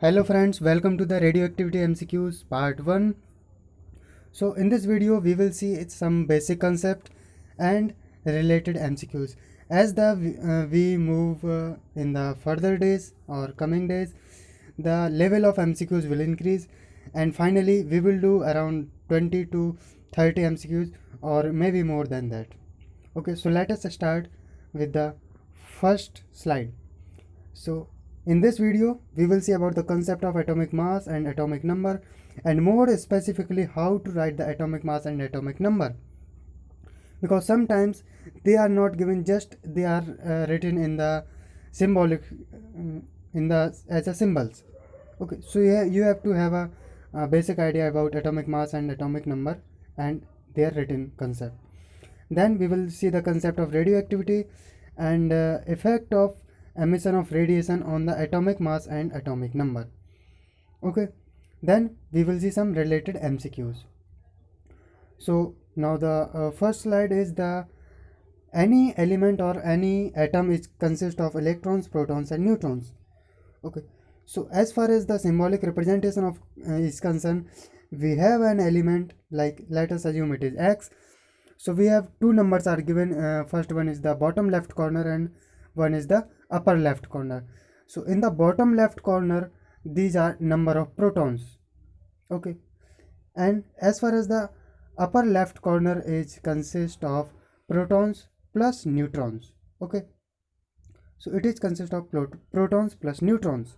Hello friends, welcome to the Radioactivity MCQs part 1. So in this video we will see some basic concept and related MCQs. As we move in the further days or coming days, the level of MCQs will increase, and finally we will do around 20 to 30 MCQs or maybe more than that. Okay, so let us start with the first slide. So in this video, we will see about the concept of atomic mass and atomic number, and more specifically how to write the atomic mass and atomic number. Because sometimes they are not given, just they are written in the symbolic, in the as a symbols. Okay, so yeah, you have to have a basic idea about atomic mass and atomic number and their written concept. Then we will see the concept of radioactivity and effect of emission of radiation on the atomic mass and atomic number. Okay, then we will see some related MCQs. So now the first slide is the any element or any atom is consist of electrons, protons and neutrons. Okay, so as far as the symbolic representation of is concerned, we have an element, like let us assume it is X. So we have two numbers are given. First one is the bottom left corner and one is the upper left corner. So in the bottom left corner, these are number of protons. Okay, and as far as the upper left corner is consist of protons plus neutrons. Okay, so it is consist of protons plus neutrons,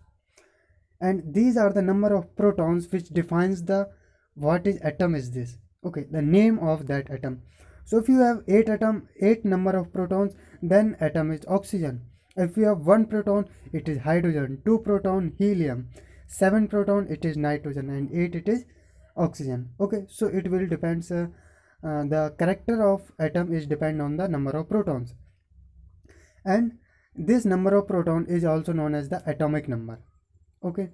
and these are the number of protons which defines the what is atom is this. Okay, the name of that atom. So if you have 8 number of protons, then atom is oxygen. If you have 1 proton, it is hydrogen. 2 proton, helium. 7 proton, it is nitrogen, and 8 it is oxygen. Okay, so it will depends. The character of atom is depend on the number of protons, and this number of proton is also known as the atomic number. Okay,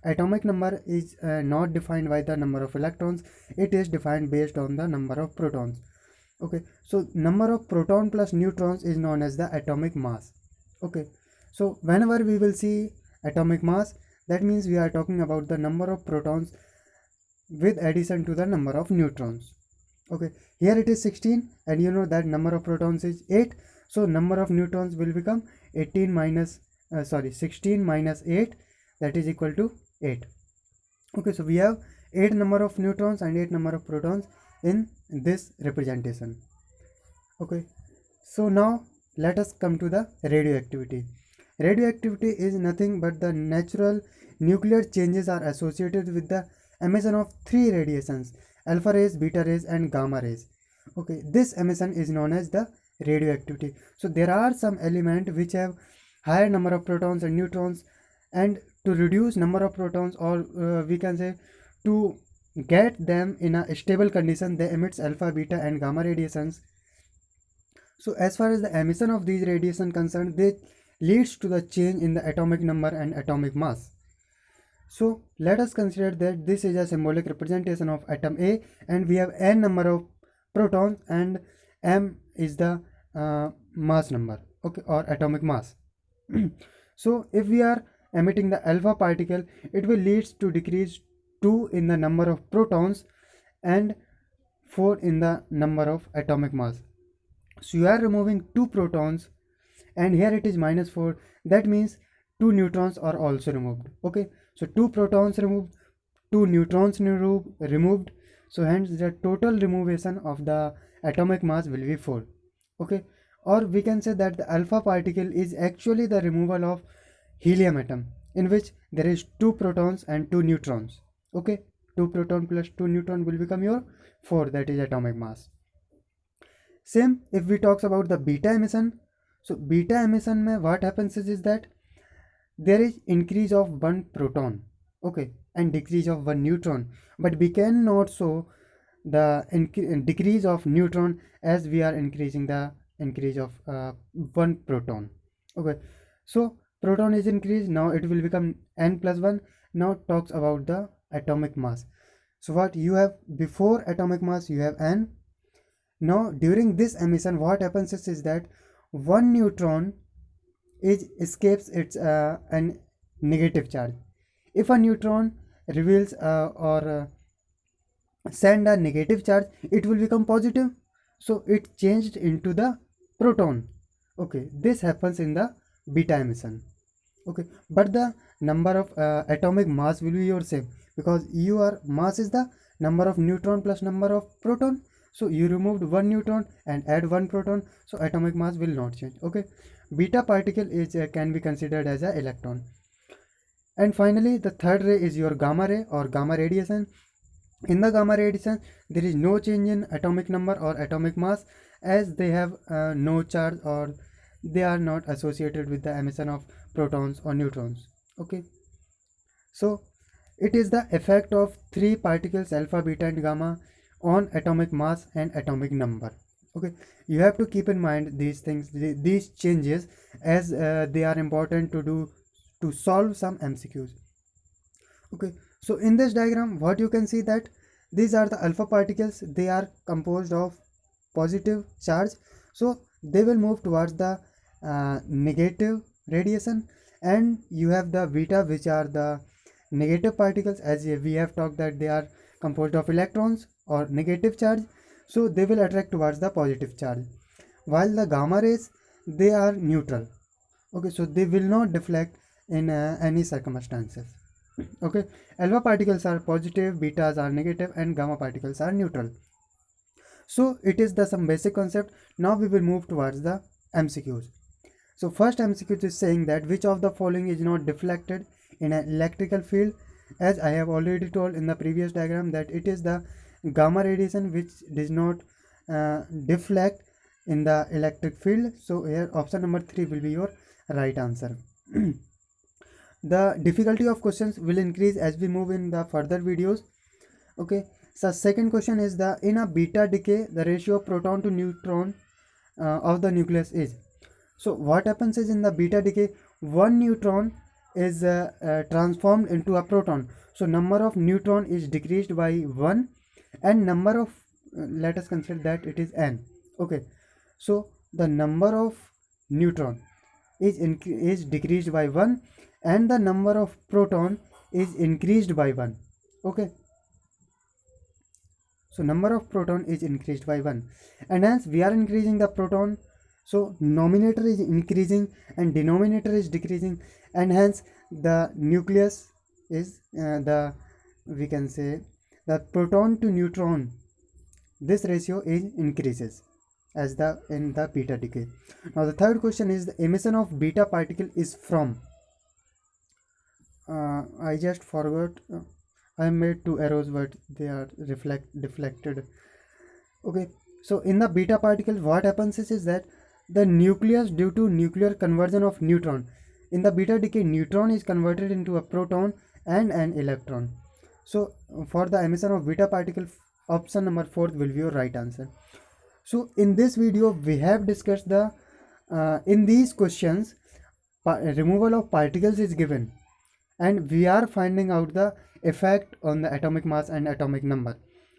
atomic number is not defined by the number of electrons. It is defined based on the number of protons. Okay, so number of proton plus neutrons is known as the atomic mass. Okay, so whenever we will see atomic mass, that means we are talking about the number of protons with addition to the number of neutrons. Okay, here it is 16, and you know that number of protons is 8, so number of neutrons will become 16 minus 8, that is equal to 8. Okay, so we have 8 number of neutrons and 8 number of protons in this representation. Okay, so now let us come to the radioactivity. Radioactivity is nothing but the natural nuclear changes are associated with the emission of 3 radiations: alpha rays, beta rays and gamma rays. Okay, this emission is known as the radioactivity. So there are some elements which have higher number of protons and neutrons, and to reduce number of protons, or we can say to get them in a stable condition, they emits alpha, beta and gamma radiations. So as far as the emission of these radiation concerned, they leads to the change in the atomic number and atomic mass. So let us consider that this is a symbolic representation of atom A, and we have n number of protons and m is the mass number, okay, or atomic mass. So if we are emitting the alpha particle, it will lead to decrease 2 in the number of protons and 4 in the number of atomic mass. So you are removing 2 protons, and here it is minus 4, that means 2 neutrons are also removed. Okay, so 2 protons removed, 2 neutrons removed, so hence the total removation of the atomic mass will be 4. Okay, or we can say that the alpha particle is actually the removal of helium atom, in which there is 2 protons and 2 neutrons. Okay, 2 proton plus 2 neutron will become your 4, that is atomic mass. Same if we talks about the beta emission. So beta emission mein what happens is that there is increase of 1 proton, okay, and decrease of 1 neutron, but we cannot show the decrease of neutron as we are increasing the increase of 1 proton. Okay, so proton is increased, now it will become n plus 1. Now talks about the atomic mass. So what you have before atomic mass, you have n. Now during this emission what happens is that 1 neutron escapes its an negative charge. If a neutron reveals or send a negative charge, it will become positive, so it changed into the proton. Okay, this happens in the beta emission. Okay, but the number of atomic mass will be your same, because your mass is the number of neutron plus number of proton. So you removed one neutron and add one proton, so atomic mass will not change. Okay, beta particle is can be considered as a electron. And finally, the third ray is your gamma ray or gamma radiation. In the gamma radiation, there is no change in atomic number or atomic mass, as they have no charge, or they are not associated with the emission of protons or neutrons. Okay, so it is the effect of three particles alpha, beta and gamma on atomic mass and atomic number. Okay, you have to keep in mind these things, these changes, as they are important to do to solve some MCQs. Okay, so in this diagram what you can see that these are the alpha particles. They are composed of positive charge, so they will move towards the negative radiation. And you have the beta, which are the negative particles, as we have talked that they are composed of electrons or negative charge, so they will attract towards the positive charge. While the gamma rays, they are neutral. Okay, so they will not deflect in any circumstances. Okay, alpha particles are positive, betas are negative and gamma particles are neutral. So it is the some basic concept. Now we will move towards the MCQs. So first MCQ is saying that which of the following is not deflected in an electrical field. As I have already told in the previous diagram that it is the gamma radiation which does not deflect in the electric field. So here option number 3 will be your right answer. The difficulty of questions will increase as we move in the further videos. Okay, so second question is the in a beta decay the ratio of proton to neutron of the nucleus is. So what happens is in the beta decay, one neutron is transformed into a proton, so number of neutron is decreased by 1, and number of let us consider that it is n. Okay, so the number of neutron is decreased by 1 and the number of proton is increased by 1. Okay, so number of proton is increased by 1, and hence we are increasing the proton, so nominator is increasing and denominator is decreasing, and hence the nucleus is the we can say the proton to neutron, this ratio is increases as the in the beta decay. Now the third question is the emission of beta particle is from I just forgot. I made two arrows, but they are deflected. Okay, so in the beta particle, what happens is that the nucleus, due to nuclear conversion of neutron, in the beta decay, neutron is converted into a proton and an electron. So for the emission of beta particle, option number 4 will be your right answer. So in this video, we have discussed the in these questions, removal of particles is given, and we are finding out the effect on the atomic mass and atomic number.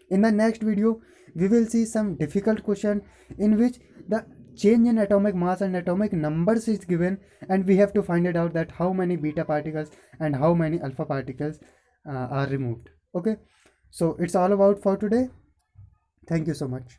In the next video, we will see some difficult question in which the change in atomic mass and atomic numbers is given, and we have to find it out that how many beta particles and how many alpha particles are removed. Okay, so it's all about for today. Thank you so much.